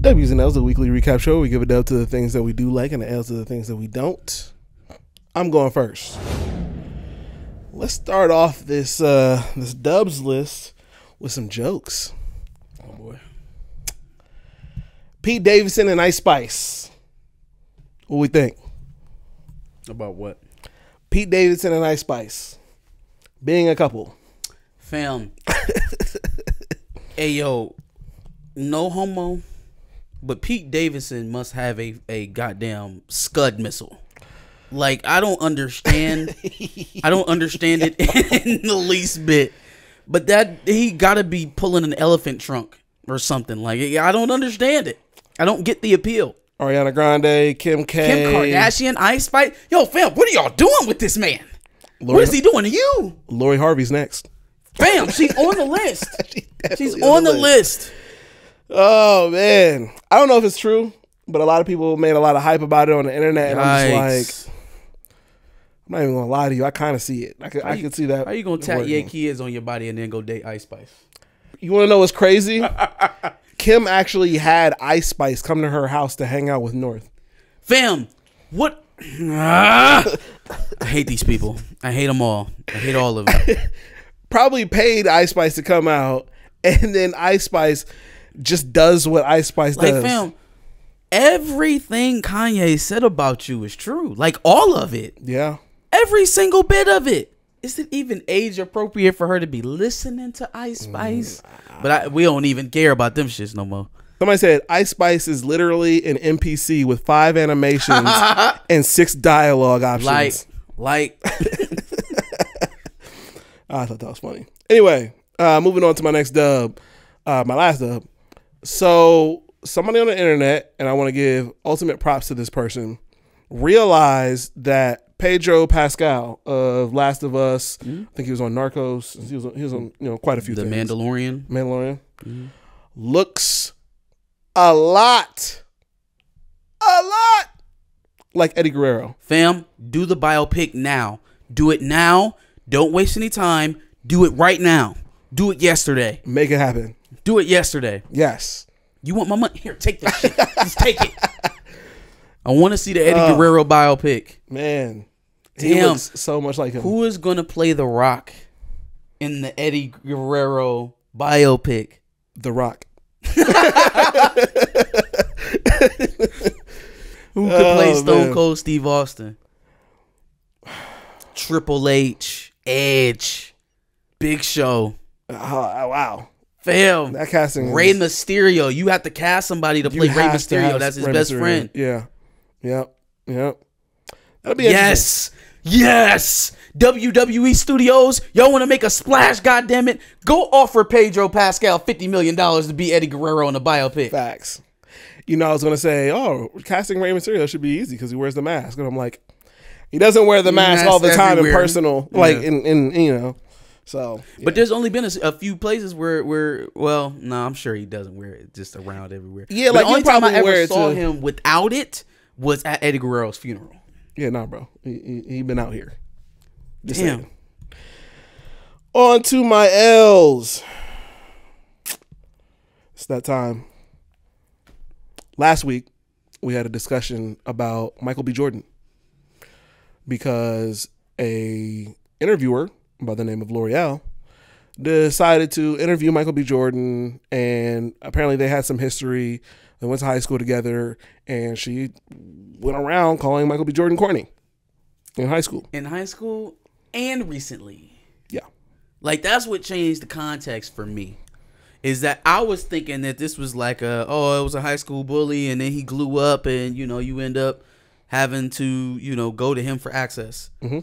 W's and L's, the weekly recap show. We give a dub to the things that we do like and the L's to the things that we don't. I'm going first. Let's start off this this dubs list with some jokes. Oh boy. Pete Davidson and Ice Spice. What we think? About what? Pete Davidson and Ice Spice being a couple. Fam. Hey yo, no homo, but Pete Davidson must have a goddamn Scud missile. Like, I don't understand. I don't understand it in the least bit. But that he gotta be pulling an elephant trunk or something. Like, I don't understand it. I don't get the appeal. Ariana Grande, Kim K. Kim Kardashian, Ice Spice. Yo, fam, what are y'all doing with this man? What is he doing to you? Lori Harvey's next. Fam, she's on the list. She's on the list. Oh, man. I don't know if it's true, but a lot of people made a lot of hype about it on the internet. And I'm just like, I'm not even going to lie to you. I kind of see it. I can see that. How you going to tap your kids on your body and then go date Ice Spice? You want to know what's crazy? Kim actually had Ice Spice come to her house to hang out with North. Fam, what? I hate these people. I hate them all. I hate all of them. Probably paid Ice Spice to come out, and then Ice Spice just does what Ice Spice does. Like, fam, everything Kanye said about you is true. Like, all of it. Yeah. Every single bit of it. Is it even age appropriate for her to be listening to Ice Spice? But we don't even care about them shits no more. Somebody said Ice Spice is literally an NPC with 5 animations and 6 dialogue options. Like. I thought that was funny. Anyway, moving on to my next dub, my last dub. So somebody on the internet, and I want to give ultimate props to this person, realized that Pedro Pascal of Last of Us, I think he was on Narcos. He was on quite a few things. The Mandalorian. Looks a lot like Eddie Guerrero. Fam, do the biopic now. Do it now. Don't waste any time. Do it right now. Do it yesterday. Make it happen. Do it yesterday. Yes. You want my money? Here, take that shit. Just take it. I want to see the Eddie Guerrero biopic. Man, he looks so much like him. Who is going to play The Rock in the Eddie Guerrero biopic? The Rock. Who could play Stone Cold Steve Austin? Triple H, Edge, Big Show. Wow. Fam. That casting. Rey Mysterio. You have to cast somebody to play Rey Mysterio. That's his best friend. Yeah. Yep. That'll be yes. WWE Studios, y'all want to make a splash, goddammit? Go offer Pedro Pascal $50 million to be Eddie Guerrero in a biopic. Facts. I was going to say, casting Rey Mysterio should be easy because he wears the mask. And I'm like, he doesn't wear the mask all the time in personal, like in so. Yeah. But there's only been a few places where I'm sure he doesn't wear it just around everywhere. Yeah, but like the only time I ever saw too. him without it was at Eddie Guerrero's funeral. Yeah, nah, bro. He been out here. Just damn. Saying. On to my L's. It's that time. Last week, we had a discussion about Michael B. Jordan because a interviewer by the name of L'Oreal decided to interview Michael B. Jordan, and apparently they had some history. They went to high school together, and she went around calling Michael B. Jordan corny in high school. In high school and recently. Yeah. Like, that's what changed the context for me. Is that I was thinking that this was like it was a high school bully, and then he grew up, and, you end up having to, go to him for access. Mm-hmm.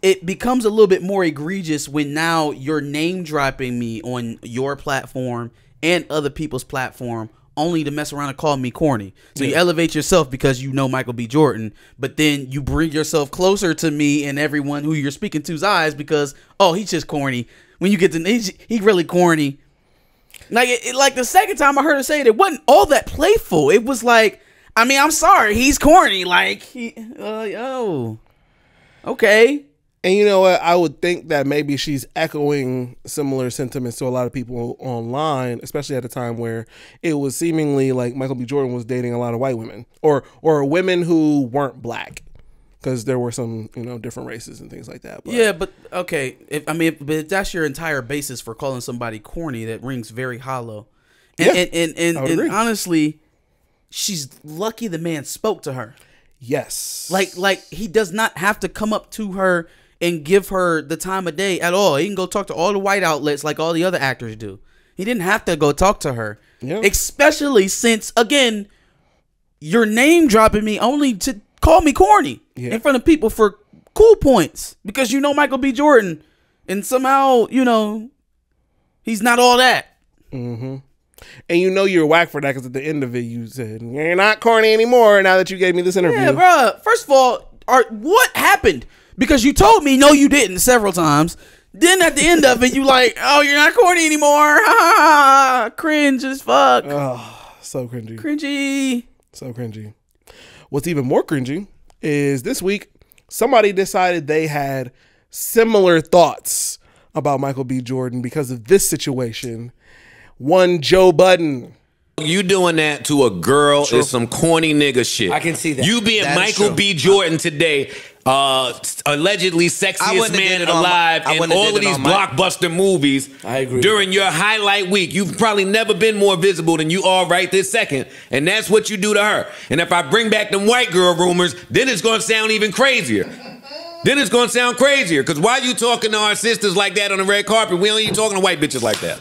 It becomes a little bit more egregious when now you're name dropping me on your platform and other people's platform only to mess around and call me corny. So you elevate yourself because you know Michael B. Jordan, but then you bring yourself closer to me and everyone who you're speaking to's eyes because, he's just corny. When you get to he really corny. Like the second time I heard her say it wasn't all that playful. It was like, I'm sorry, he's corny. Like, okay. And you know what? I would think that maybe she's echoing similar sentiments to a lot of people online, especially at a time where it was seemingly like Michael B. Jordan was dating a lot of white women or women who weren't black, because there were some, different races and things like that. But. Yeah, but okay. But if that's your entire basis for calling somebody corny, that rings very hollow. And honestly, she's lucky the man spoke to her. Yes. Like he does not have to come up to her and give her the time of day at all. He can go talk to all the white outlets like all the other actors do. He didn't have to go talk to her. Yeah. Especially since, again, you're name dropping me only to call me corny in front of people for cool points. Because you know Michael B. Jordan. And somehow, he's not all that. Mm-hmm. And you're whack for that, because at the end of it, you said, you're not corny anymore now that you gave me this interview. Yeah, bro. First of all, what happened? Because you told me, no, you didn't, several times. Then at the end of it, you like, oh, you're not corny anymore. Cringe as fuck. Oh, so cringy. Cringy. So cringy. What's even more cringy is this week, somebody decided they had similar thoughts about Michael B. Jordan because of this situation. One Joe Budden. You doing that to a girl is some corny nigga shit. I can see that. You being Michael B. Jordan today, allegedly sexiest man alive in all of these blockbuster movies. I agree. During your highlight week, you've probably never been more visible than you are right this second. And that's what you do to her. And if I bring back them white girl rumors, then it's going to sound even crazier. Because why you talking to our sisters like that on the red carpet? We only talking to white bitches like that.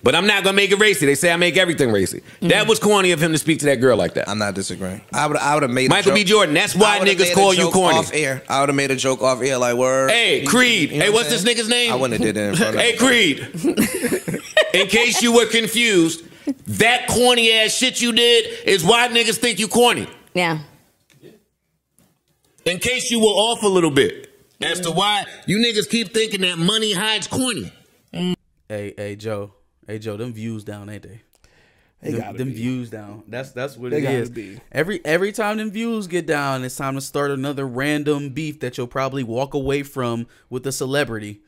But I'm not gonna make it racy. They say I make everything racy. That was corny of him to speak to that girl like that. I'm not disagreeing. I would have made Michael B. Jordan. That's why niggas call you corny. Off air. I would have made a joke off air like word. Hey, Creed. Hey, what's this nigga's name? I wouldn't have did that in front of Hey, Creed. In case you were confused, that corny ass shit you did is why niggas think you corny. Yeah. In case you were off a little bit as to why you niggas keep thinking that money hides corny. Hey, Joe. Hey, Joe, them views down, ain't they? Them views down. That's what they it is. Be. Every time them views get down, it's time to start another random beef that you'll probably walk away from with a celebrity.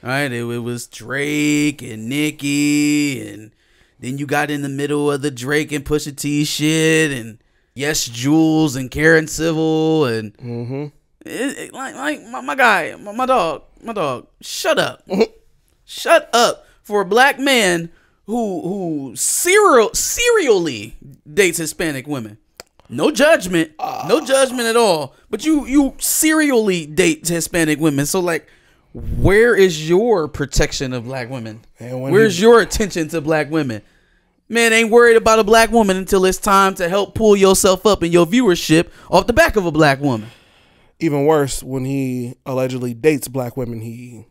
All right, it was Drake and Nicki, and then you got in the middle of the Drake and Pusha T shit, and Yes Jules and Karen Civil, and my guy, my dog, shut up, shut up. For a black man who serially dates Hispanic women. No judgment. No judgment at all. But you serially date Hispanic women. So, like, where is your protection of black women? Where's your attention to black women? Man ain't worried about a black woman until it's time to help pull yourself up in your viewership off the back of a black woman. Even worse, when he allegedly dates black women, he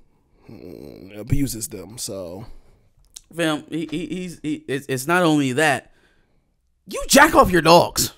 abuses them. So, fam, it's not only that. You jack off your dogs.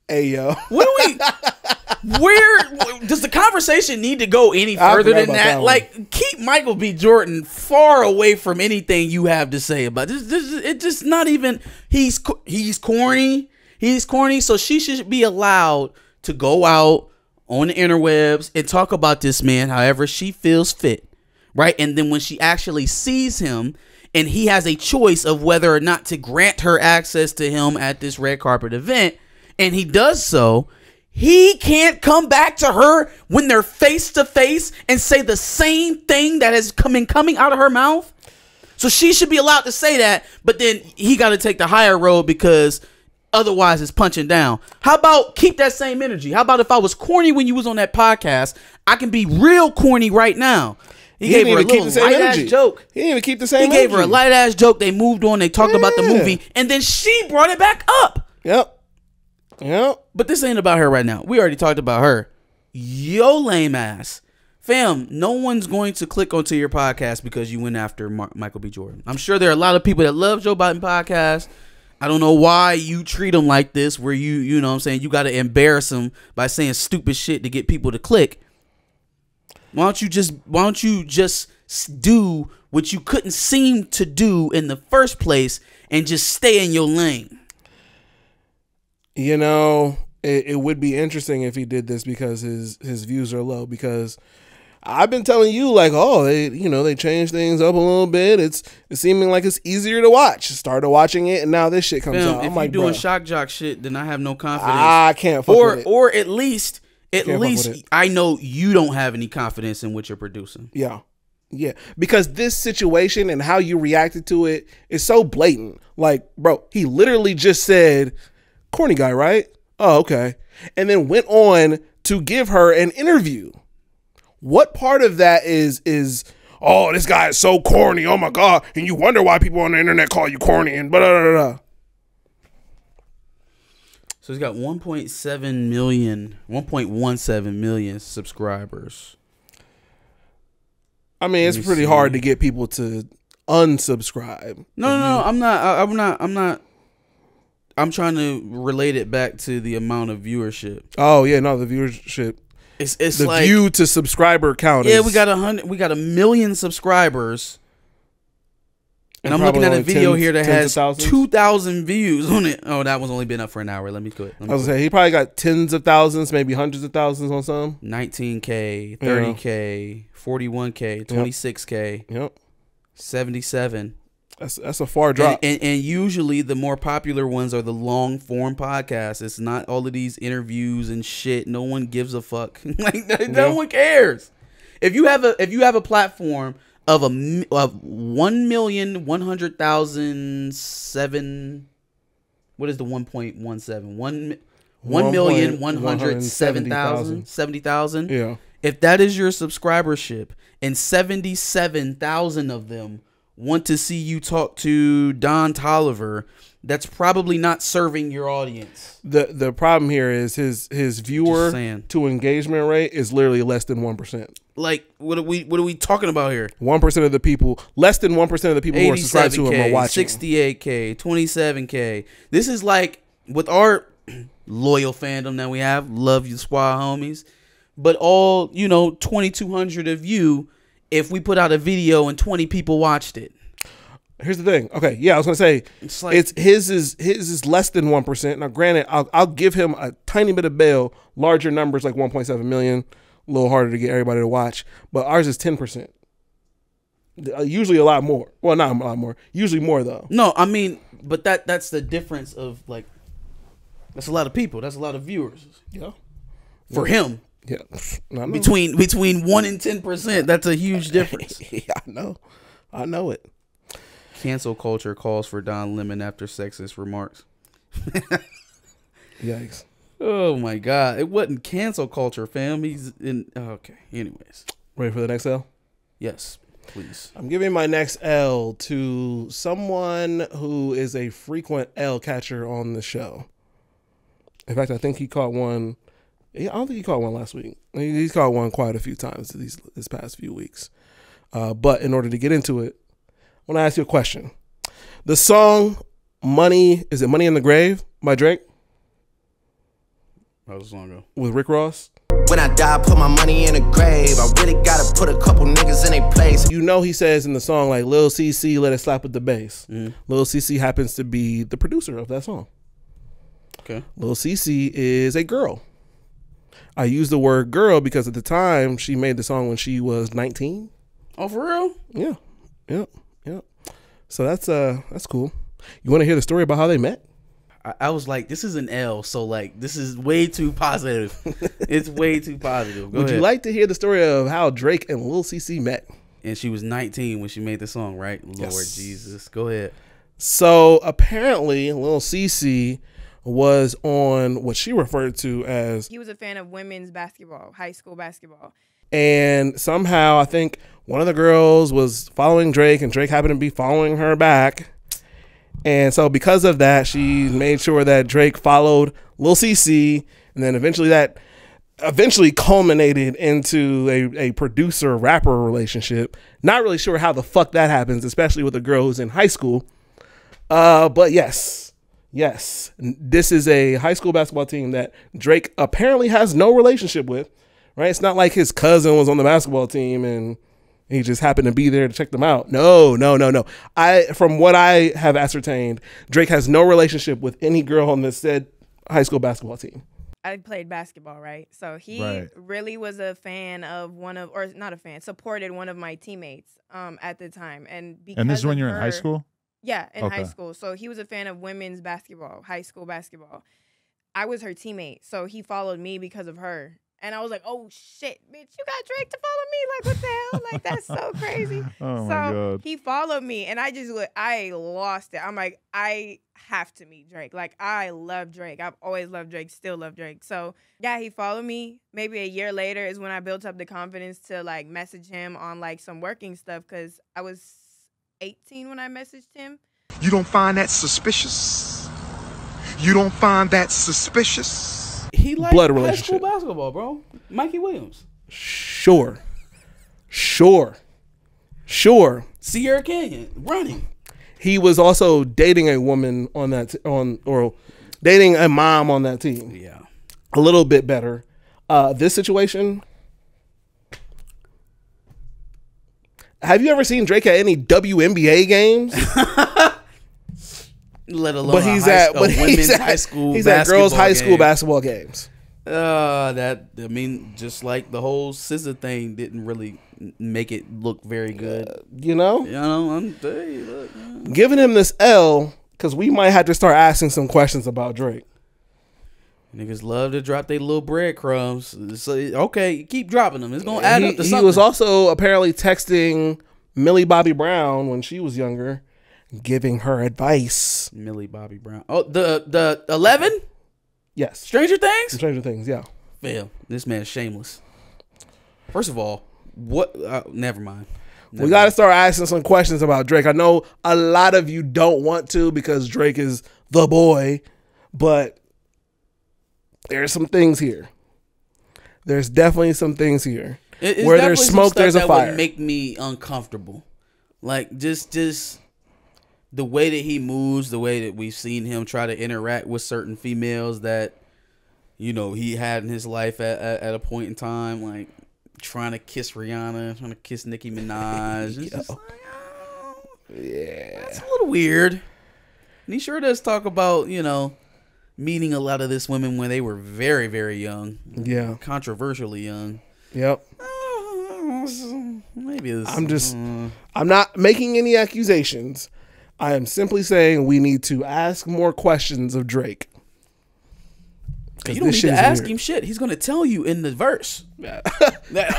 Hey, yo. What do we? Where does the conversation need to go any further than that? Like, keep Michael B. Jordan far away from anything you have to say about this. It's just not even. He's corny. He's corny. So she should be allowed to go out on the interwebs and talk about this man however she feels fit. Right. And then when she actually sees him and he has a choice of whether or not to grant her access to him at this red carpet event, and he does so, he can't come back to her when they're face to face and say the same thing that has coming out of her mouth. So she should be allowed to say that, but then he got to take the higher road because otherwise it's punching down. How about keep that same energy? How about if I was corny when you was on that podcast, I can be real corny right now. He gave her a little light-ass joke. He didn't even keep the same energy. He gave her a light-ass joke. They moved on. They talked about the movie. And then she brought it back up. Yep. But this ain't about her right now. We already talked about her. Yo lame ass. Fam, no one's going to click onto your podcast because you went after Michael B. Jordan. I'm sure there are a lot of people that love Joe Biden podcast. I don't know why you treat him like this where you know what I'm saying, you got to embarrass him by saying stupid shit to get people to click. Why don't you just do what you couldn't seem to do in the first place and just stay in your lane? You know, it would be interesting if he did this because his views are low. Because I've been telling you like, oh, they changed things up a little bit. It's seeming like it's easier to watch. Started watching it, and now this shit comes out. If I'm like, you're doing bruh, shock jock shit, then I have no confidence. I can't fuck with it. Or at least fuck with it. I know you don't have any confidence in what you're producing. Yeah. Yeah, because this situation and how you reacted to it is so blatant. Like, bro, he literally just said, corny guy, right? Oh, okay. And then went on to give her an interview. What part of that is oh, this guy is so corny, oh my God, and you wonder why people on the internet call you corny and blah, blah, blah, blah. So he's got 1.17 million subscribers. I mean, it's pretty hard to get people to unsubscribe. No, I'm not. I'm trying to relate it back to the amount of viewership. Oh yeah, no, the viewership. It's the like view to subscriber count. Yeah, is, we got 1 million subscribers, and I'm probably looking at a only video tens- here that tens of has thousands? 2,000 views on it. Oh, that one's only been up for an hour. Let me quit. I was gonna say he probably got tens of thousands, maybe hundreds of thousands on some. 19K, 30K, 41K, 26K, Yep, 77. that's a far drop. And usually the more popular ones are the long form podcasts. It's not all of these interviews and shit. No one gives a fuck. Like no one cares. If you have a platform of 1,100,007, what is the 1.17? 1,107,000, 70,000. Yeah. If that is your subscribership and 77,000 of them want to see you talk to Don Tolliver, that's probably not serving your audience. The problem here is his viewer saying. to engagement rate is literally less than 1%. Like what are we talking about here? 1% of the people, less than 1% of the people who are subscribed to him are watching. 68K, 27K. This is like with our loyal fandom that we have, love you squad homies, but all 2,200 of you. If we put out a video and 20 people watched it. Here's the thing. Okay, yeah, I was gonna say his is less than 1%. Now, granted, I'll give him a tiny bit of bail. Larger numbers like 1.7 million, a little harder to get everybody to watch. But ours is 10%. Usually a lot more. Well, not a lot more. Usually more though. No, I mean, but that's the difference of like. That's a lot of people. That's a lot of viewers. Yeah. For him. Yeah. Between 1% and 10%, that's a huge difference. Yeah, I know it. Cancel culture calls for Don Lemon after sexist remarks. Yikes. Oh my God. It wasn't cancel culture, fam. He's in. Okay. Anyways. Ready for the next L? Yes, please. I'm giving my next L to someone who is a frequent L catcher on the show. In fact, I think he caught one. I don't think he caught one last week. He's caught one quite a few times this past few weeks. But in order to get into it, I want to ask you a question. The song Money, is it Money in the Grave by Drake? How was the song go? With Rick Ross? When I die, put my money in a grave. I really gotta put a couple niggas in their place. He says in the song like Lil CC, let it slap with the bass. Lil CC happens to be the producer of that song. Okay. Lil CC is a girl. I use the word girl because at the time she made the song when she was 19. Oh, for real? Yeah. So that's cool. You want to hear the story about how they met? I was like, this is an L, so like this is way too positive. It's way too positive. Go Would ahead. you like to hear the story of how Drake and Lil CC met? And she was 19 when she made the song, right? Yes. Lord Jesus. Go ahead. So apparently Lil CC was on what she referred to as... He was a fan of women's basketball, high school basketball. And somehow I think one of the girls was following Drake and Drake happened to be following her back. And so because of that, she made sure that Drake followed Lil CC. And then eventually culminated into a producer-rapper relationship. Not really sure how the fuck that happens, especially with a girl who's in high school. But yes, this is a high school basketball team that Drake apparently has no relationship with, right? It's not like his cousin was on the basketball team and he just happened to be there to check them out. No. From what I have ascertained, Drake has no relationship with any girl on this said high school basketball team. I played basketball, right? So he Right. really was a fan of not a fan, supported one of my teammates at the time. And because And this is when of you're in high her- school? Yeah, in high Okay. school. So he was a fan of women's basketball, high school basketball. I was her teammate, so he followed me because of her. And I was like, oh shit, bitch, you got Drake to follow me? Like, what the hell? Like, that's so crazy. Oh, so my God. he followed me, and I lost it. I'm like, I have to meet Drake. Like, I love Drake. I've always loved Drake, still love Drake. So yeah, he followed me. Maybe a year later is when I built up the confidence to like message him on like some working stuff, because I was 18 when I messaged him. You don't find that suspicious? You don't find that suspicious? He liked Blood high relationship. school basketball, bro. Mikey Williams. Sure. Sierra Canyon. Running. He was also dating a woman on that or dating a mom on that team. Yeah. A little bit better. This situation. Have you ever seen Drake at any WNBA games? Let alone But he's at women's high school. He's at girls' high school game. basketball games. Just like the whole SZA thing didn't really make it look very good. You know, I'm telling you, look. giving him this L because we might have to start asking some questions about Drake. Niggas love to drop their little breadcrumbs. So, okay, keep dropping them. It's gonna add up to something. He was also apparently texting Millie Bobby Brown when she was younger, giving her advice. Millie Bobby Brown. Oh, the 11 Yes, Stranger Things. Stranger Things. Yeah. Fail. This man's shameless. First of all, what? Never mind. We got to start asking some questions about Drake. I know a lot of you don't want to because Drake is the boy, but there's some things here. There's definitely some things here. It's Where definitely there's some smoke, stuff there's a that fire. would make me uncomfortable. Like just the way that he moves, the way that we've seen him try to interact with certain females that, you know, he had in his life at a point in time, like trying to kiss Rihanna, trying to kiss Nicki Minaj. It's just like, oh, yeah, that's a little weird. And he sure does talk about, you know, meeting a lot of these women when they were very, very young. Yeah. Controversially young. Yep. Maybe this. I'm not making any accusations. I am simply saying we need to ask more questions of Drake. You don't need to ask him shit. He's going to tell you in the verse.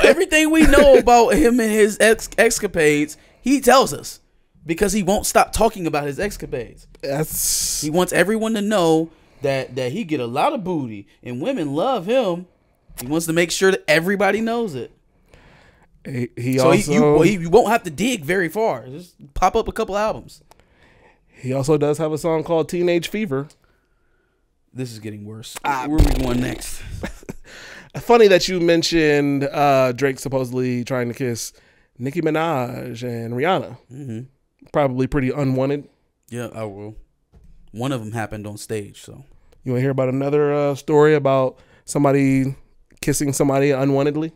Everything we know about him and his escapades, he tells us because he won't stop talking about his escapades. He wants everyone to know that he get a lot of booty and women love him. He wants to make sure that everybody knows it. You won't have to dig very far. Just pop up a couple albums. He also does have a song called Teenage Fever. This is getting worse. Where are we going next? Funny that you mentioned Drake supposedly trying to kiss Nicki Minaj and Rihanna. Mm-hmm. Probably pretty unwanted. Yeah, I will. One of them happened on stage. So you want to hear about another story about somebody kissing somebody unwantedly?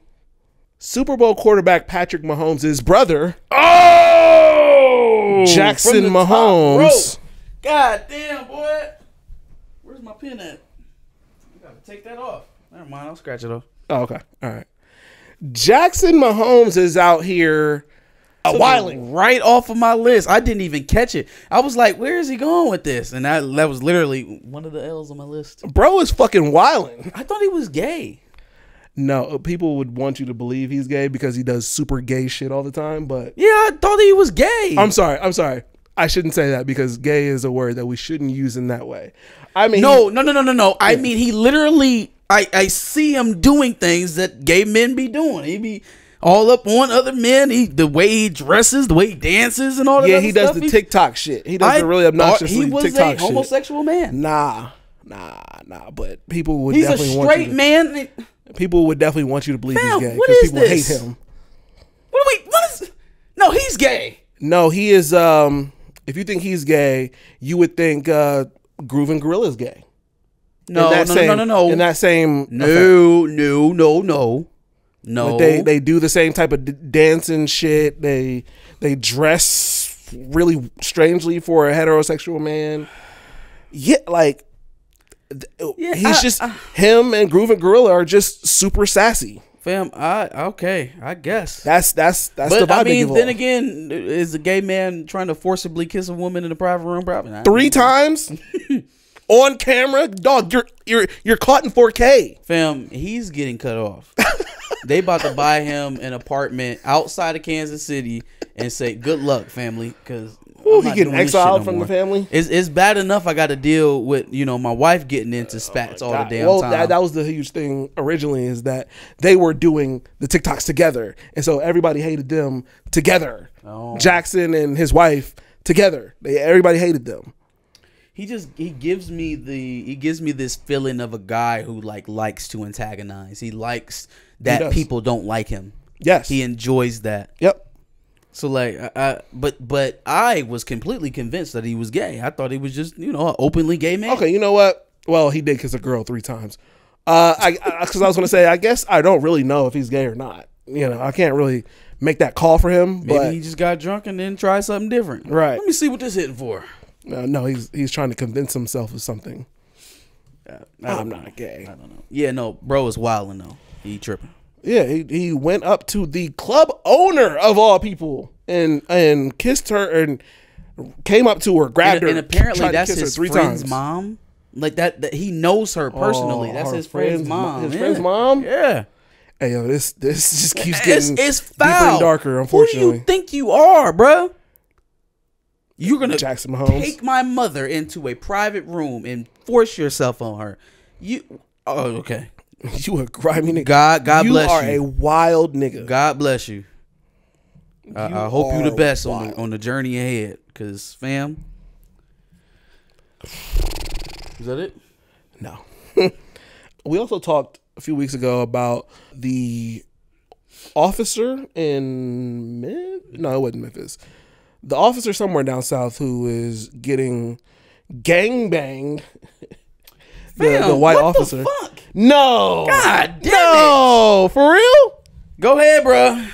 Super Bowl quarterback Patrick Mahomes' brother, Jackson Mahomes. God damn, boy. Where's my pen at? I gotta take that off. Never mind, I'll scratch it off. Oh, okay. All right. Jackson Mahomes is out here wilding. Right off of my list. I didn't even catch it. I was like, where is he going with this? And that was literally one of the L's on my list. Bro is fucking wilding. I thought he was gay. No, people would want you to believe he's gay because he does super gay shit all the time. But yeah, I thought he was gay. I'm sorry. I shouldn't say that because gay is a word that we shouldn't use in that way. I mean, no. I mean, he literally, I see him doing things that gay men be doing. He be all up on other men. The way he dresses, the way he dances, and all that. Yeah, he does the TikTok shit. He does the really obnoxious TikTok shit. He was a homosexual man. Nah. But people would He's definitely a want you straight man. People would definitely want you to believe he's gay what because is people this? hate him. No, he's gay. No, he is. If you think he's gay, you would think Groovin' Gorilla's gay. No. In that same No. Like they do the same type of dancing shit. They dress really strangely for a heterosexual man. Yeah, like he's just him and Groove and Gorilla are just super sassy. Fam, I guess That's the vibe. I they mean, give then off. again, is a gay man trying to forcibly kiss a woman in a private room? Probably not. 3 times on camera, dog. You're caught in 4K. Fam, he's getting cut off. They about to buy him an apartment outside of Kansas City and say, "Good luck, family," because he getting exiled from the family. It's bad enough I got to deal with my wife getting into spats all the damn time. That was the huge thing originally, is that they were doing the TikToks together, and so everybody hated them together. Oh. Jackson and his wife together, everybody hated them. He gives me this feeling of a guy who likes to antagonize. He likes that people don't like him. Yes, he enjoys that. Yep. So but I was completely convinced that he was gay. I thought he was just an openly gay man. Okay, you know what? Well, he did kiss a girl 3 times. Because I was gonna say, I guess I don't really know if he's gay or not. I can't really make that call for him. Maybe he just got drunk and then tried something different. Right. Let me see what this hitting for. No, he's trying to convince himself of something. I'm not gay. I don't know. Yeah, no, bro is wilding though. He tripping. Yeah, he went up to the club owner of all people and kissed her and came up to her, grabbed her, and apparently tried to that's kiss her his 3 friend's times. mom. Like that he knows her personally. That's her his friend's mom. His friend's mom. Yeah. Hey yo, this just keeps getting it's deeper foul. and darker. Unfortunately, Who do you think you are, bro? You're gonna Jackson Mahomes. take my mother into a private room and force yourself on her. Okay. You a grimy nigga. God bless you. You are a wild nigga. God bless you. I hope you the best wild. on the journey ahead, cause fam. Is that it? No. We also talked a few weeks ago about the officer in no, it wasn't Memphis. The officer somewhere down south who is getting gangbanged. The white what officer. The fuck? No. God damn no. For real? Go ahead, bro.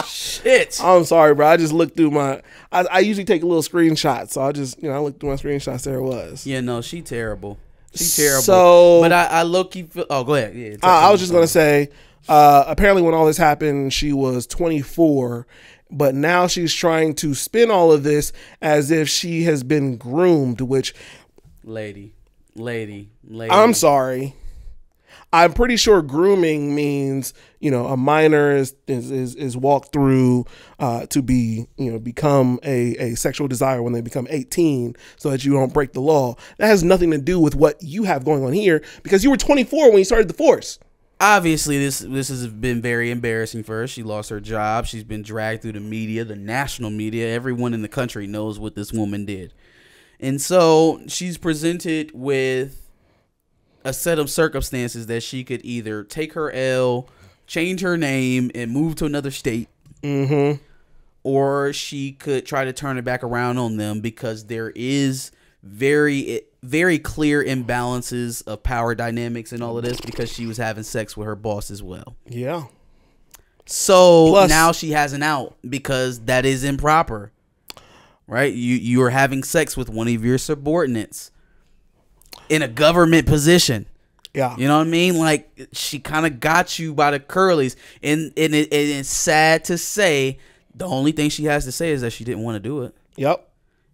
Shit. I'm sorry, bro. I just looked through my. I usually take a little screenshot, so I just I looked through my screenshots. There it was. Yeah, no, she terrible. She terrible. So, but I low key feel. Oh, go ahead. Yeah. I was just gonna say. Apparently, when all this happened, she was 24, but now she's trying to spin all of this as if she has been groomed. Which, lady. I'm sorry. I'm pretty sure grooming means, a minor is walked through to be, become a sexual desire when they become 18 so that you don't break the law. That has nothing to do with what you have going on here because you were 24 when you started the force. Obviously, this has been very embarrassing for her. She lost her job. She's been dragged through the media, the national media. Everyone in the country knows what this woman did. And so she's presented with a set of circumstances that she could either take her L, change her name, and move to another state. Mm-hmm. Or she could try to turn it back around on them because there is very, very clear imbalances of power dynamics and all of this because she was having sex with her boss as well. Yeah. So Plus, now she has an out because that is improper. Right? You are having sex with one of your subordinates in a government position. Yeah. You know what I mean? Like, she kind of got you by the curlies. And it's sad to say, the only thing she has to say is that she didn't want to do it. Yep.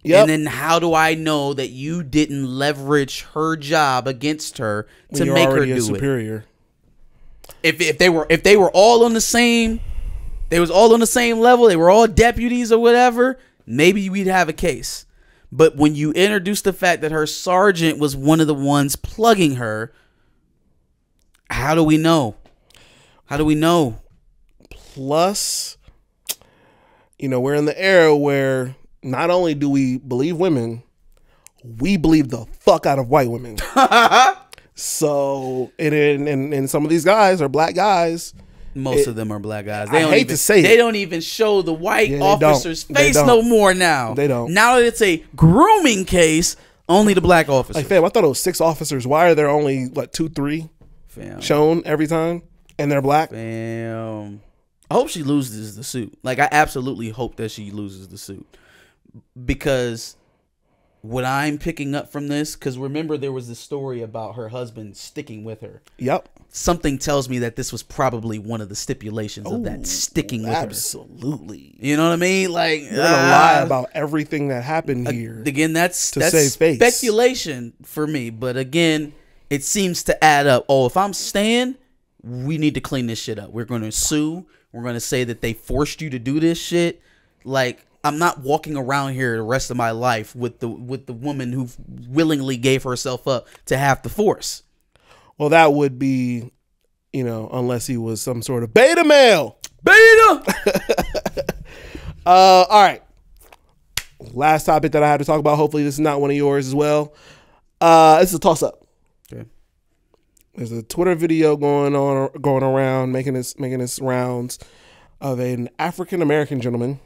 And then how do I know that you didn't leverage her job against her to make her do superior. it? If they were all on the same, they was all on the same level, they were all deputies or whatever, maybe we'd have a case. But when you introduce the fact that her sergeant was one of the ones plugging her, how do we know? How do we know? Plus, we're in the era where not only do we believe women, we believe the fuck out of white women. So, and some of these guys are black guys. Most of them are black guys. I hate to say it. They don't even show the white officer's face don't. no more now. They don't. Now that it's a grooming case, only the black officers. Like, fam, I thought it was 6 officers. Why are there only, 2, 3 shown every time? And they're black? Fam. I hope she loses the suit. Like, I absolutely hope that she loses the suit. Because what I'm picking up from this, because remember there was this story about her husband sticking with her. Yep. Something tells me that this was probably one of the stipulations of that sticking with her. Absolutely. You know what I mean? Like, you're gonna lie about everything that happened here. Again, that's save face. Speculation for me. But again, it seems to add up. Oh, if I'm staying, we need to clean this shit up. We're going to sue. We're going to say that they forced you to do this shit. Like, I'm not walking around here the rest of my life with the woman who willingly gave herself up to have the force. Well, that would be, you know, unless he was some sort of beta male. Beta! All right. Last topic that I had to talk about. Hopefully this is not one of yours as well. This is a toss-up. Okay. There's a Twitter video going around, making its rounds of an African-American gentleman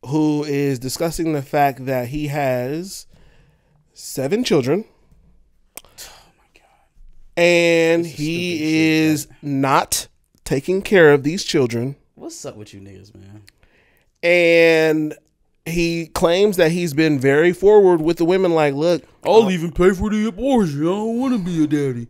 who is discussing the fact that he has 7 children. And he is not taking care of these children. What's up with you niggas, man? And he claims that he's been very forward with the women. Like, look, I'll even pay for the abortion. I don't want to be a daddy.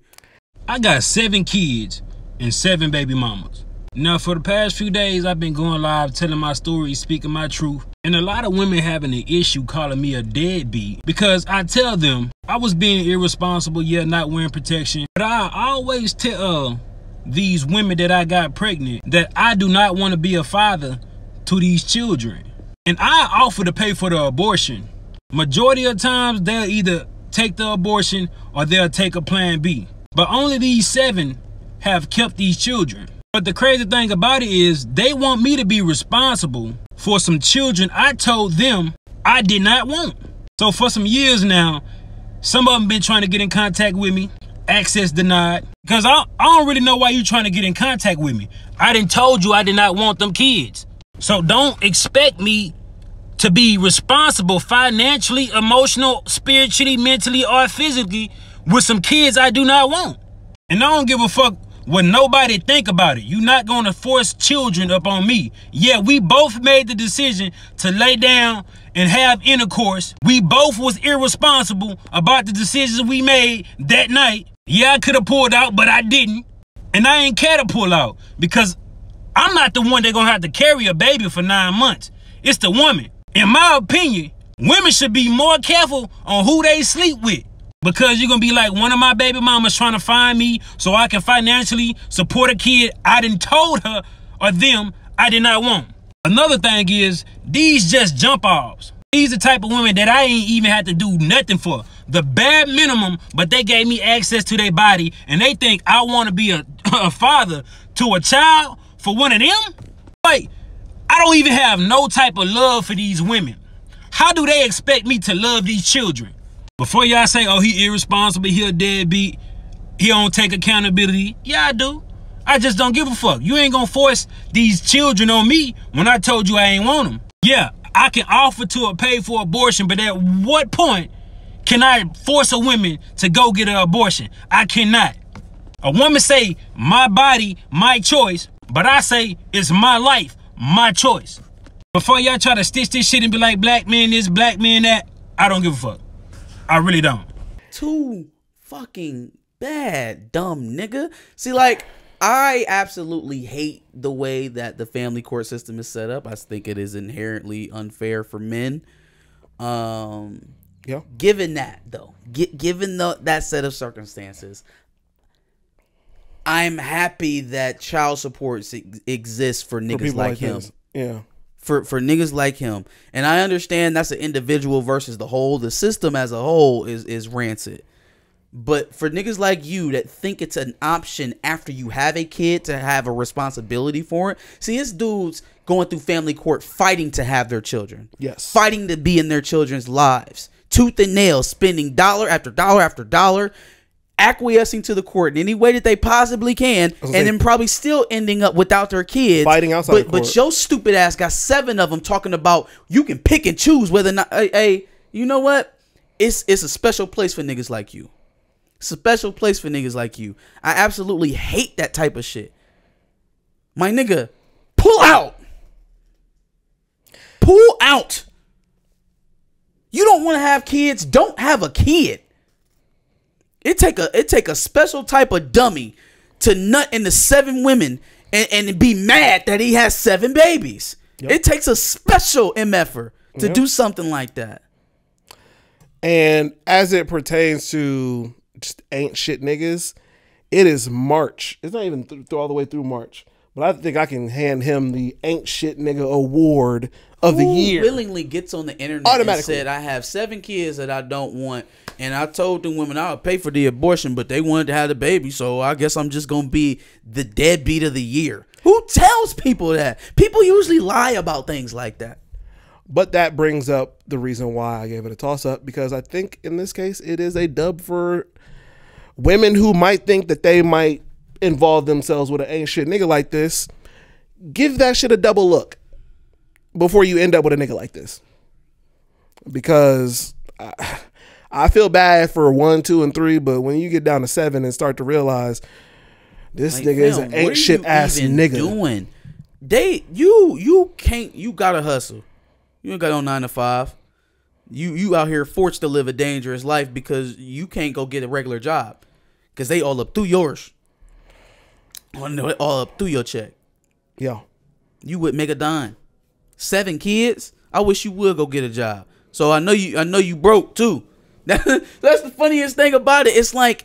I got 7 kids and 7 baby mamas. Now, for the past few days, I've been going live, telling my story, speaking my truth. And a lot of women having an issue calling me a deadbeat because I tell them I was being irresponsible, yet not wearing protection. But I always tell these women that I got pregnant that I do not want to be a father to these children. And I offer to pay for the abortion. Majority of times, they'll either take the abortion or they'll take a plan B. But only these 7 have kept these children. But the crazy thing about it is they want me to be responsible for some children I told them I did not want. So for some years now, some of them been trying to get in contact with me, access denied. Because I don't really know why you trying to get in contact with me. I done told you I did not want them kids. So don't expect me to be responsible financially, emotional, spiritually, mentally, or physically with some kids I do not want. And I don't give a fuck what nobody think about it. You're not going to force children up on me. Yeah, we both made the decision to lay down and have intercourse. We both was irresponsible about the decisions we made that night. Yeah, I could have pulled out, but I didn't. And I ain't care to pull out because I'm not the one that's going to have to carry a baby for 9 months. It's the woman. In my opinion, women should be more careful on who they sleep with. Because you're going to be like, one of my baby mamas trying to find me so I can financially support a kid I done told her or them I did not want. Another thing is, these just jump offs. These the type of women that I ain't even had to do nothing for. The bare minimum, but they gave me access to their body and they think I want to be a father to a child for one of them? Like, I don't even have no type of love for these women. How do they expect me to love these children? Before y'all say, oh, he irresponsible, he a deadbeat, he don't take accountability. Yeah, I do. I just don't give a fuck. You ain't gonna force these children on me when I told you I ain't want them. Yeah, I can offer to pay for abortion, but at what point can I force a woman to go get an abortion? I cannot. A woman say, my body, my choice, but I say, it's my life, my choice. Before y'all try to stitch this shit and be like, black men this, black men that, I don't give a fuck. I really don't. Too fucking bad, dumb nigga. See, like, I absolutely hate the way that the family court system is set up. I think it is inherently unfair for men. Yeah. Given that, though, given that set of circumstances, I'm happy that child support exists for niggas like him. Yeah. For niggas like him. And I understand that's an individual versus the whole. The system as a whole is rancid. But for niggas like you that think it's an option after you have a kid to have a responsibility for it. See, it's dudes going through family court fighting to have their children. Yes. Fighting to be in their children's lives. Tooth and nail, spending dollar after dollar after dollar, acquiescing to the court in any way that they possibly can, and then probably still ending up without their kids. Fighting outside the court. But your stupid ass got 7 of them talking about you can pick and choose whether or not. Hey, you know what? It's a special place for niggas like you. It's a special place for niggas like you. I absolutely hate that type of shit. My nigga, pull out. Pull out. You don't want to have kids don't have a kid. It take a special type of dummy to nut into 7 women and be mad that he has 7 babies. Yep. It takes a special MFer to do something like that. And as it pertains to just ain't shit niggas, it is March. It's not even through all the way through March. But I think I can hand him the ain't shit nigga award of the year. Who willingly gets on the internet and said, I have 7 kids that I don't want, and I told the women I'll pay for the abortion, but they wanted to have the baby, so I guess I'm just going to be the deadbeat of the year. Who tells people that? People usually lie about things like that. But that brings up the reason why I gave it a toss-up, because I think in this case it is a dub for women who might think that they might involve themselves with an ain't shit nigga like this. Give that shit a double look before you end up with a nigga like this, because I feel bad for 1, 2, and 3, but when you get down to 7 and start to realize this nigga is an ain't shit ass nigga. Doing? You gotta hustle. You ain't got no 9 to 5. You out here forced to live a dangerous life because you can't go get a regular job because they all up through yours. All up through your check. Yeah. You would make a dime. 7 kids? I wish you would go get a job. So I know you broke too. That's the funniest thing about it. It's like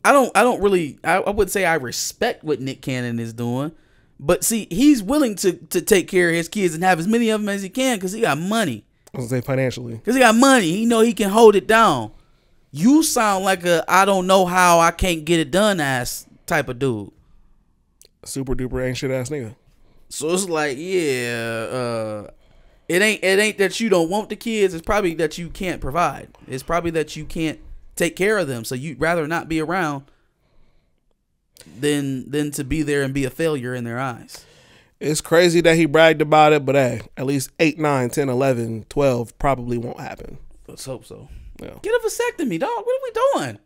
I wouldn't say I respect what Nick Cannon is doing, but see, he's willing to take care of his kids and have as many of them as he can because he got money. I was gonna say financially. Because he got money. He know he can hold it down. You sound like a I don't know how I can't get it done ass type of dude. Super duper ain't shit ass nigga. So it's like, yeah, it ain't that you don't want the kids. It's probably that you can't provide. It's probably that you can't take care of them. So you'd rather not be around than to be there and be a failure in their eyes. It's crazy that he bragged about it, but hey, at least 8, 9, 10, 11, 12 probably won't happen. Let's hope so. Yeah. Get a vasectomy, dog. What are we doing?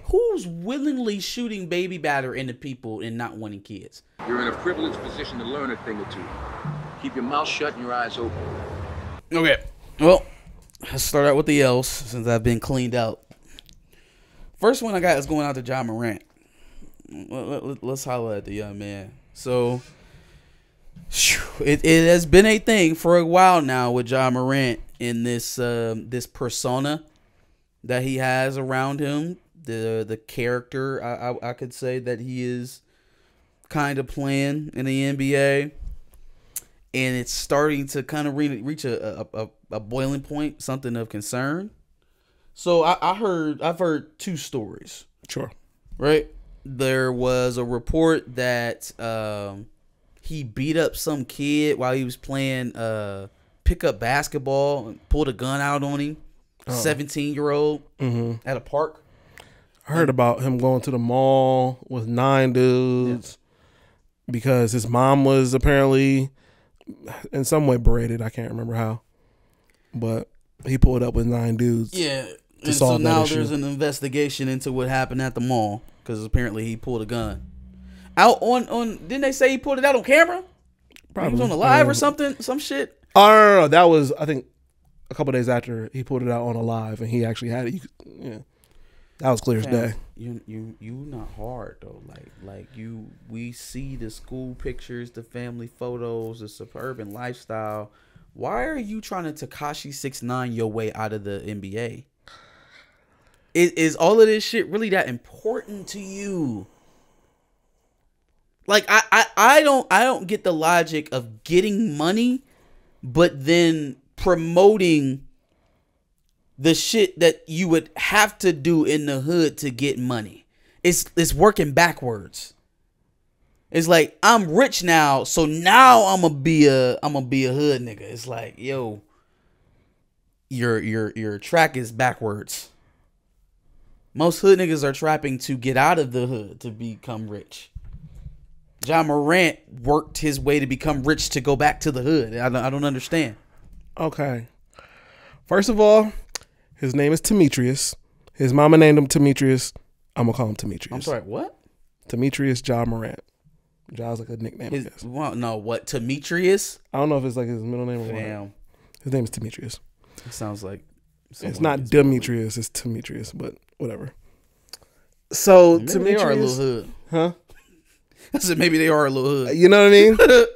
Who's willingly shooting baby batter into people and not wanting kids? You're in a privileged position to learn a thing or two. Keep your mouth shut and your eyes open. Okay. Well, let's start out with the L's since I've been cleaned out. First one I got is going out to Ja Morant. Let's holler at the young man. So, it has been a thing for a while now with Ja Morant in this this persona that he has around him. The character I could say that he is kind of playing in the NBA, and it's starting to kind of reach a boiling point, something of concern. So I've heard 2 stories. Sure. Right. There was a report that he beat up some kid while he was playing pickup basketball and pulled a gun out on him. 17-year-old at a park. I heard about him going to the mall with 9 dudes because his mom was apparently in some way berated. I can't remember how, but he pulled up with 9 dudes. Yeah. And so now there's an investigation into what happened at the mall because apparently he pulled a gun out on. Didn't they say he pulled it out on camera? Probably. He was on the live or something, some shit. Oh no, that was I think a couple days after he pulled it out on a live and he actually had it. Yeah. That was clear as day. You not hard though. Like we see the school pictures, the family photos, the suburban lifestyle. Why are you trying to Tekashi 6ix9ine your way out of the NBA? Is all of this shit really that important to you? Like I don't get the logic of getting money, but then promoting the shit that you would have to do in the hood to get money. It's working backwards. It's like I'm rich now, so now I'm gonna be a hood nigga. It's like, yo, your track is backwards. Most hood niggas are trapping to get out of the hood to become rich. Ja Morant worked his way to become rich to go back to the hood. I don't understand. Okay. First of all, his name is Demetrius. His mama named him Demetrius. I'm going to call him Demetrius. I'm sorry, what? Demetrius Ja Morant. Ja's like a nickname, I guess. Well, no, what? Demetrius? I don't know if it's like his middle name or what. Damn. His name is Demetrius. It sounds like it's not Demetrius. It's Demetrius, but whatever. So maybe Demetrius, they are a little hood, huh? I said maybe they are a little hood. You know what I mean?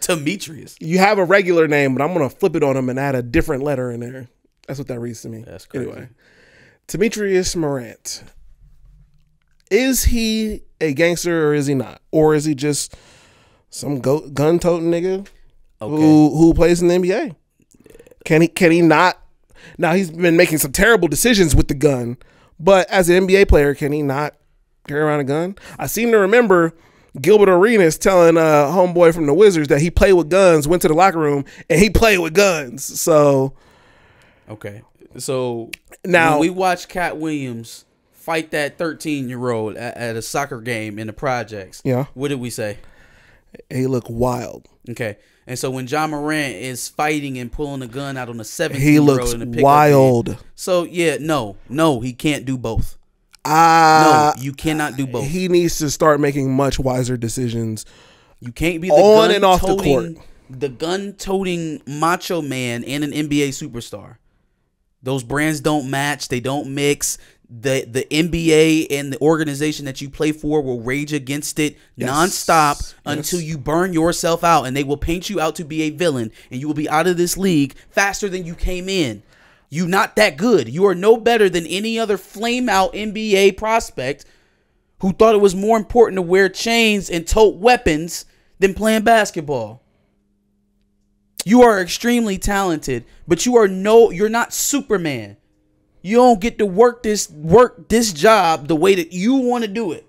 Demetrius. You have a regular name, but I'm gonna flip it on him and add a different letter in there. That's what that reads to me. That's crazy. Anyway, Demetrius Morant. Is he a gangster or is he not? Or is he just some gun-toting nigga who plays in the NBA? Can he not? Now, he's been making some terrible decisions with the gun, but as an NBA player, can he not carry around a gun? I seem to remember Gilbert Arenas telling a homeboy from the Wizards that he played with guns, went to the locker room, and he played with guns. So, okay. So now when we watch Cat Williams fight that 13-year-old at a soccer game in the projects. Yeah. What did we say? He looked wild. Okay. And so when Ja Morant is fighting and pulling a gun out on a 17-year-old he looks in a pickup wild. game. So yeah, no, he can't do both. No, you cannot do both. He needs to start making much wiser decisions. You can't be the on and off the court. The gun-toting macho man and an NBA superstar. Those brands don't match. They don't mix. The NBA and the organization that you play for will rage against it nonstop until you burn yourself out, and they will paint you out to be a villain, and you will be out of this league faster than you came in. You're not that good. You are no better than any other flame out NBA prospect who thought it was more important to wear chains and tote weapons than playing basketball. You are extremely talented, but you're not Superman. You don't get to work this job the way that you want to do it.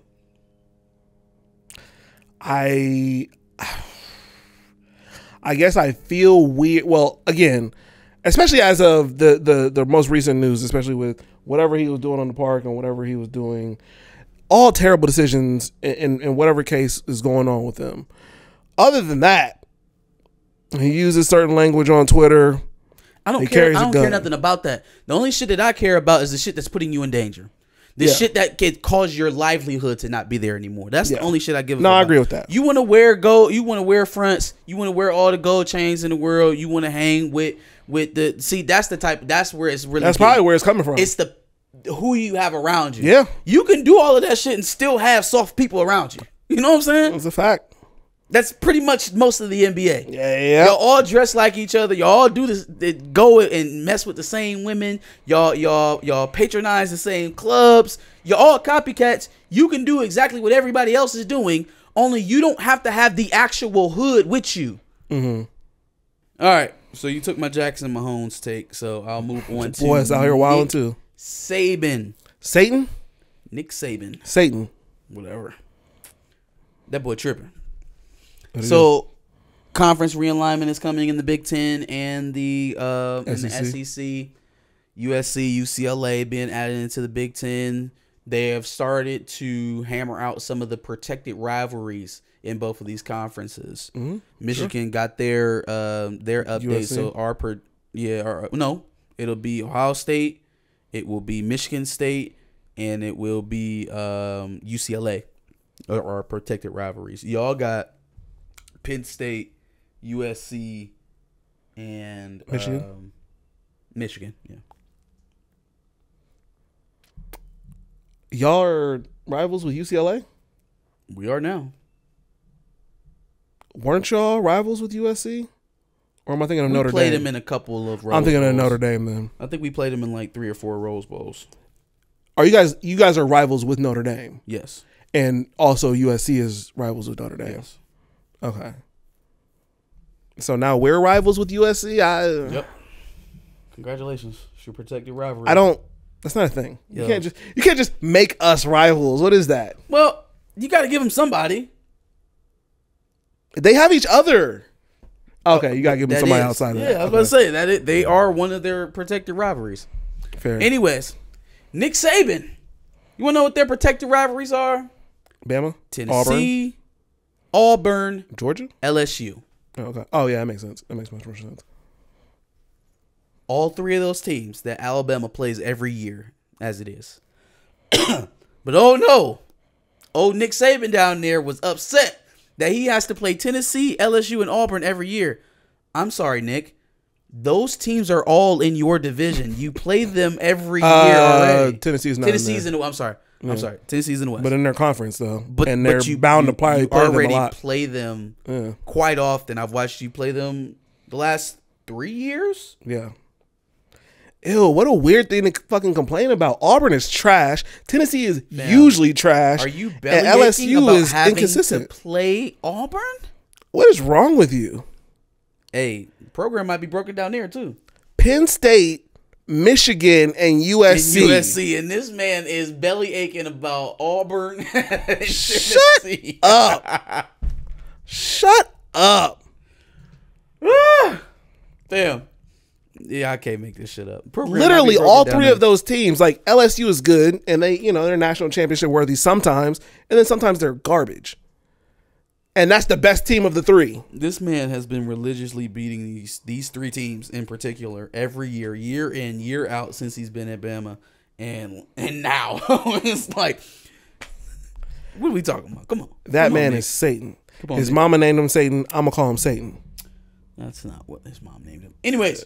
I guess I feel weird. Well, again, especially as of the most recent news, especially with whatever he was doing on the park and whatever he was doing, all terrible decisions in whatever case is going on with him. Other than that, he uses certain language on Twitter. I don't care nothing about that. The only shit that I care about is the shit that's putting you in danger. The shit that could cause your livelihood to not be there anymore. That's the only shit I give a fuck I about. agree with that. You want to wear gold, you want to wear fronts, you want to wear all the gold chains in the world, you want to hang with that's where it's really probably where it's coming from. It's the who you have around you. Yeah. You can do all of that shit and still have soft people around you. You know what I'm saying? That's a fact. That's pretty much most of the NBA. Yeah. Y'all all dress like each other. Y'all all do this. They go and mess with the same women. Y'all patronize the same clubs. You're all copycats. You can do exactly what everybody else is doing. Only you don't have to have the actual hood with you. Mm-hmm. All right. So you took my Jackson Mahomes take. So I'll move on to boys out here wilding too. Saban. Satan? Nick Saban. Satan. Whatever. That boy tripping. So, conference realignment is coming in the Big Ten and the SEC. USC, UCLA being added into the Big Ten. They have started to hammer out some of the protected rivalries in both of these conferences. Mm-hmm. Michigan got their update. USC. So it'll be Ohio State, it will be Michigan State, and it will be UCLA or our protected rivalries. Y'all got Penn State, USC, and Michigan. Yeah. Y'all are rivals with UCLA? We are now. Weren't y'all rivals with USC? Or am I thinking of Notre Dame? We played them in a couple of Rose I'm thinking Bowls. of Notre Dame then. I think we played them in like 3 or 4 Rose Bowls. Are you guys are rivals with Notre Dame? Yes. And also USC is rivals with Notre Dame? Yes. Okay. So now we're rivals with USC? Yep. Congratulations. Should protect your rivalry. That's not a thing. You can't just make us rivals. What is that? Well, you got to give them somebody. They have each other. Okay, you got to give them somebody outside of that. Yeah, I was about to say that they are one of their protected rivalries. Fair. Anyways, Nick Saban. You want to know what their protected rivalries are? Bama? Tennessee, Auburn, Georgia? LSU. Oh, okay. Oh, yeah, that makes sense. That makes much more sense. All 3 of those teams that Alabama plays every year, as it is. But oh no, old Nick Saban down there was upset that he has to play Tennessee, LSU, and Auburn every year. I'm sorry, Nick. Those teams are all in your division. You play them every year already. Tennessee's not. Tennessee's in the. I'm sorry. Tennessee's in the West. But in their conference though, but they're you bound to play them a lot. Play them quite often. I've watched you play them the last 3 years. Yeah. Ew, what a weird thing to fucking complain about. Auburn is trash. Tennessee is usually trash. Are you and LSU LSU about is having inconsistent. to play Auburn? What is wrong with you? Hey, the program might be broken down there too. Penn State, Michigan, and USC. And this man is belly aching about Auburn. Shut up. Shut up. Damn. Yeah, I can't make this shit up. Literally, all three of those teams, like LSU is good, and they're national championship worthy sometimes, and then sometimes they're garbage. And that's the best team of the three. This man has been religiously beating these three teams in particular every year, year in, year out since he's been at Bama, and now it's like, what are we talking about? Come on, that man is Satan. His mama named him Satan. I'm gonna call him Satan. That's not what his mom named him. Anyways,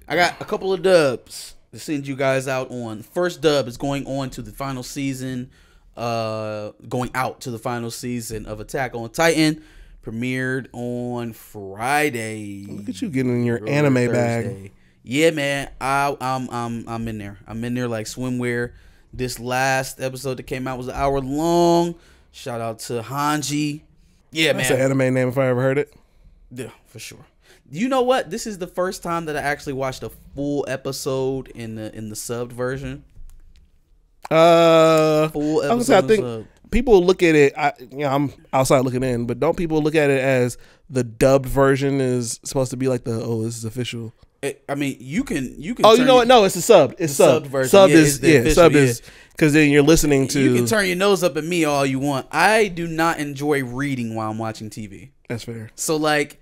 I got a couple of dubs to send you guys out on. First dub is going on to the final season, going out to the final season of Attack on Titan. Premiered on Friday. Look at you getting in your anime bag. Yeah, man. I'm in there. I'm in there like swimwear. This last episode that came out was an hour long. Shout out to Hanji. Yeah, That's man. an anime name if I ever heard it. Yeah, for sure. You know what? This is the first time that I actually watched a full episode in the subbed version. Full episode. I think people look at it. I'm outside looking in, but don't people look at it as the dubbed version is supposed to be like this is official? I mean, you can. Oh, you know what? No, it's a sub. It's subbed version. Subbed is because then you're listening to. You can turn your nose up at me all you want. I do not enjoy reading while I'm watching TV. That's fair. So like.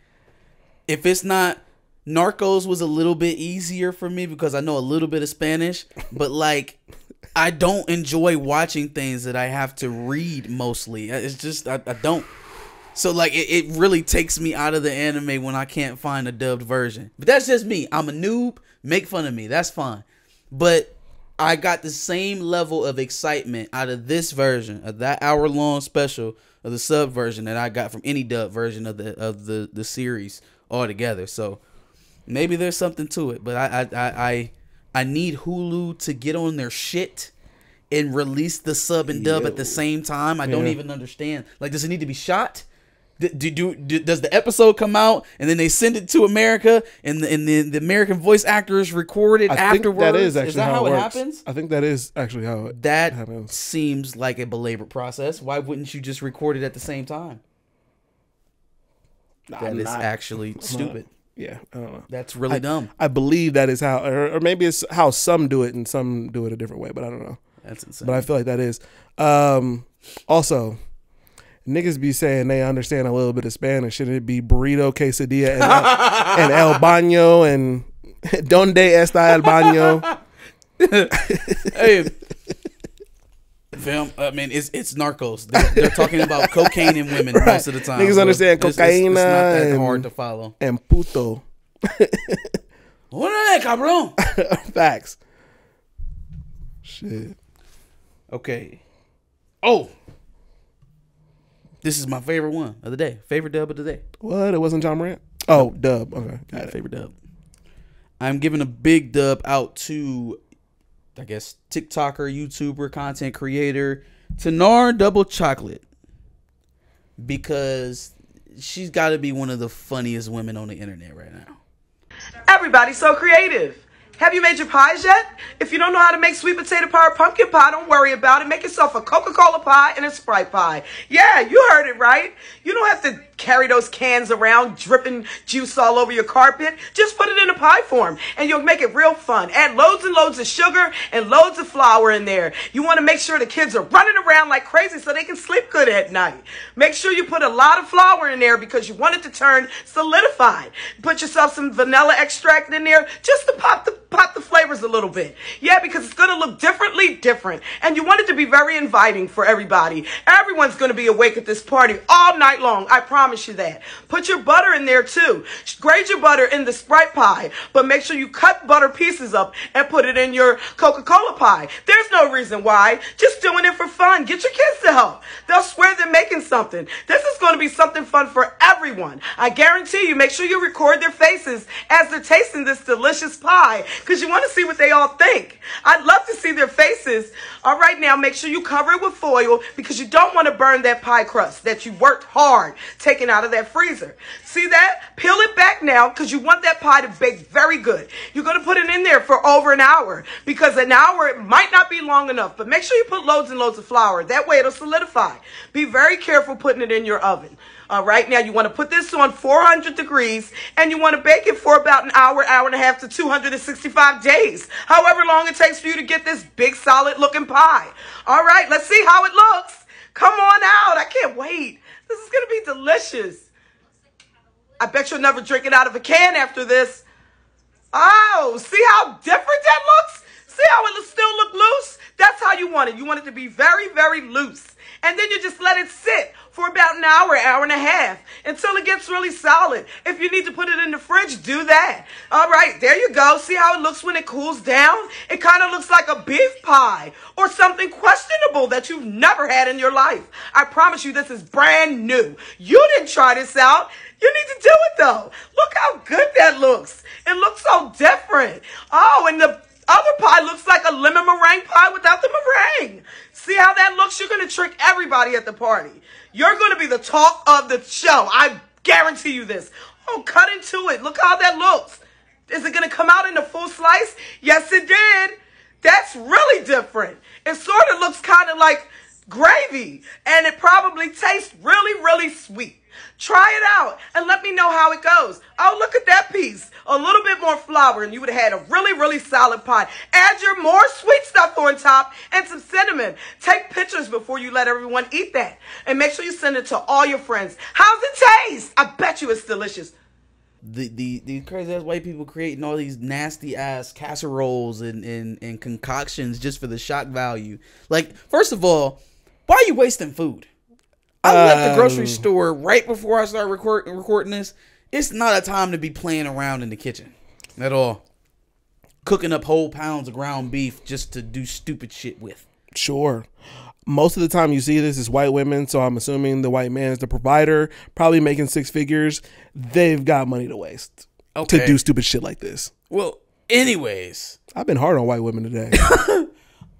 If it's not, Narcos was a little bit easier for me because I know a little bit of Spanish, but like I don't enjoy watching things that I have to read mostly. It's just I don't. So like it really takes me out of the anime when I can't find a dubbed version. But that's just me. I'm a noob. Make fun of me. That's fine. But I got the same level of excitement out of this version of that hour-long special of the sub version that I got from any dub version of the series altogether. So maybe there's something to it, but I need Hulu to get on their shit and release the sub and dub at the same time. I don't even understand. Like, does it need to be shot? Does the episode come out and then they send it to America and the American voice actors record it afterwards? That is actually that how it works. happens? I think that is actually how it happens. Seems like a belabored process. Why wouldn't you just record it at the same time? That is actually stupid. Yeah, I don't know. That's really dumb. I believe that is how, or maybe it's how some do it and some do it a different way, but I don't know. That's insane. But I feel like that is. Also, niggas be saying they understand a little bit of Spanish. Should it be burrito, quesadilla, and el baño, and donde está el baño? Hey, fam, I mean, it's Narcos. They're talking about cocaine and women most of the time. Niggas understand cocaine. It's not that hard to follow. And puto. Órale, cabrón. Facts. Shit. Okay. Oh. This is my favorite one of the day. Favorite dub of the day. What? It wasn't Ja Morant? Oh, dub. Okay. Got it. Favorite dub. I'm giving a big dub out to, I guess, TikToker, YouTuber, content creator, Tanar Double Chocolate. Because she's got to be one of the funniest women on the internet right now. Everybody's so creative. Have you made your pies yet? If you don't know how to make sweet potato pie or pumpkin pie, don't worry about it. Make yourself a Coca-Cola pie and a Sprite pie. Yeah, you heard it right. You don't have to carry those cans around dripping juice all over your carpet. Just put it in a pie form and you'll make it real fun. Add loads and loads of sugar and loads of flour in there. You want to make sure the kids are running around like crazy so they can sleep good at night. Make sure you put a lot of flour in there because you want it to turn solidified. Put yourself some vanilla extract in there just to pop the pop the flavors a little bit. Yeah, because it's going to look different. And you want it to be very inviting for everybody. Everyone's going to be awake at this party all night long. I promise you that. Put your butter in there too. Grate your butter in the Sprite pie, but make sure you cut butter pieces up and put it in your Coca-Cola pie. There's no reason why. Just doing it for fun. Get your kids to help. They'll swear they're making something. This is going to be something fun for everyone. I guarantee you, make sure you record their faces as they're tasting this delicious pie, because you want to see what they all think. I'd love to see their faces. All right, now make sure you cover it with foil, because you don't want to burn that pie crust that you worked hard taking out of that freezer. See that? Peel it back now, because you want that pie to bake very good. You're going to put it in there for over an hour, because an hour it might not be long enough, but make sure you put loads and loads of flour. That way it'll solidify. Be very careful putting it in your oven. All right, now you want to put this on 400 degrees, and you want to bake it for about an hour, hour and a half to 265 days. However long it takes for you to get this big, solid looking pie. All right, let's see how it looks. Come on out. I can't wait. This is going to be delicious. I bet you'll never drink it out of a can after this. Oh, see how different that looks? See how it still look loose? That's how you want it. You want it to be very, very loose. And then you just let it sit for about an hour, hour and a half, until it gets really solid. If you need to put it in the fridge, do that. All right, there you go. See how it looks when it cools down? It kind of looks like a beef pie or something questionable that you've never had in your life. I promise you, this is brand new. You didn't try this out. You need to do it, though. Look how good that looks. It looks so different. Oh, and the other pie looks like a lemon meringue pie without the meringue. See how that looks? You're going to trick everybody at the party. You're going to be the talk of the show. I guarantee you this. Oh, cut into it. Look how that looks. Is it going to come out in a full slice? Yes, it did. That's really different. It sort of looks kind of like gravy, and it probably tastes really, really sweet. Try it out and let me know how it goes. Oh, look at that piece. A little bit more flour and you would have had a really, really solid pie. Add your more sweet stuff on top and some cinnamon. Take pictures before you let everyone eat that. And make sure you send it to all your friends. How's it taste? I bet you it's delicious. The crazy ass white people creating all these nasty ass casseroles and concoctions just for the shock value. Like, first of all, why are you wasting food? I left the grocery store right before I started recording this. It's not a time to be playing around in the kitchen at all. Cooking up whole pounds of ground beef just to do stupid shit with. Sure. Most of the time you see this is white women, so I'm assuming the white man is the provider, probably making six figures. They've got money to waste to do stupid shit like this. Well, anyways. I've been hard on white women today.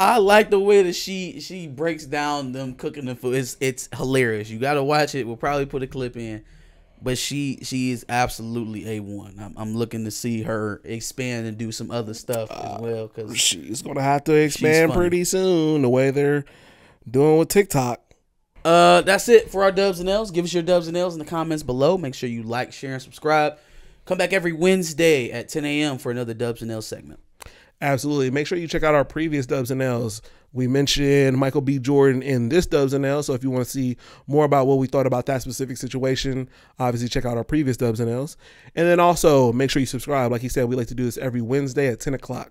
I like the way that she breaks down them cooking the food. It's hilarious. You gotta watch it. We'll probably put a clip in, but she is absolutely A1. I'm looking to see her expand and do some other stuff as well, because she's gonna have to expand pretty soon. The way they're doing with TikTok. That's it for our dubs and L's. Give us your dubs and L's in the comments below. Make sure you like, share, and subscribe. Come back every Wednesday at 10 a.m. for another dubs and L's segment. Absolutely. Make sure you check out our previous Dubs and L's. We mentioned Michael B. Jordan in this Dubs and L's. So if you want to see more about what we thought about that specific situation, obviously check out our previous Dubs and L's. And then also make sure you subscribe. Like he said, we like to do this every Wednesday at 10 o'clock.